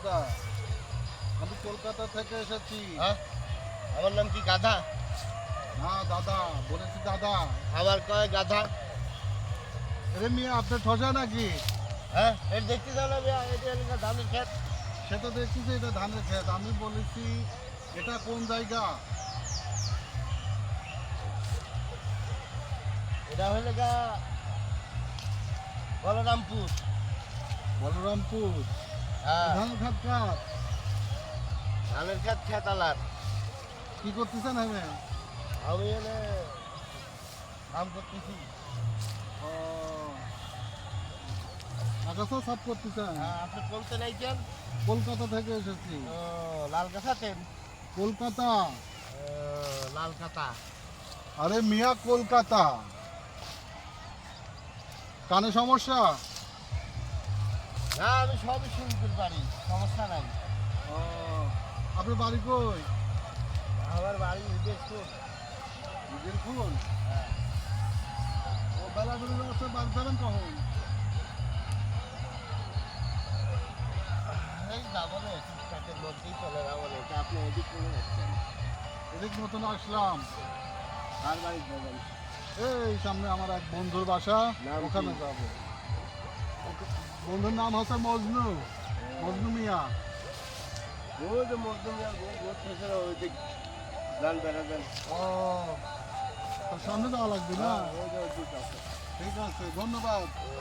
দাদা, আমি কলকাতা থেকে এসেছি। হ্যাঁ, আমার নাম কি গাধা? না দাদা, বলেছি দাদা। আমার কয় গাধা। আরে মিয়া, আপনার ঠসা নাকি? হ্যাঁ, এটা দেখতে যাও না ভাইয়া, এটা এলাকা ধানের ক্ষেত। সে তো দেখছি যে এটা ধানের ক্ষেত। আমি বলেছি এটা কোন জায়গা? এটা হলে গা বলরামপুর। বলরামপুর। হ্যাঁ, ধানের ক্ষেত কার? ধানের ক্ষেত খেতালার। কি করতেছেন আমি? আমি এনে কাম করতেছি। ও, আগাছা সাফ করতেছেন? হ্যাঁ, আপনি বলতে নাই কেন? কলকাতা থেকে এসেছি। ও, লাল কাঁথাতেন? কলকাতা। লাল কাঁথা। আরে মিয়া, কলকাতা। কানে সমস্যা? না, আমি সবই শুনতে পারি, সমস্যা নাই। ও, আপনার বাড়ি কই? আমার বাড়ি উদয়পুর। নিজের খুন? হ্যাঁ, ও, বেলা করে যাচ্ছে, বাড়ি যাবেন কখন? এই যাবো না, ঠিকঠাকের মধ্যেই চলে যাবো না। এটা আপনি এদিক করে যাচ্ছেন। এদিক মতন আসলাম। আর বাড়ি যাবেন? এই সামনে আমার এক বন্ধুর বাসা, নাম কি? ওখানে যাব। বন্ধুর নাম হচ্ছে মজনু, মজনু মিয়া। ওই যে মধ্যমিয়ার গোট থেকে ওই দিক যান বেড়াবেন। ও, তার সামনে যাওয়া লাগবে না? ওই যে ওই দিক আছে। ঠিক আছে, ধন্যবাদ। ও।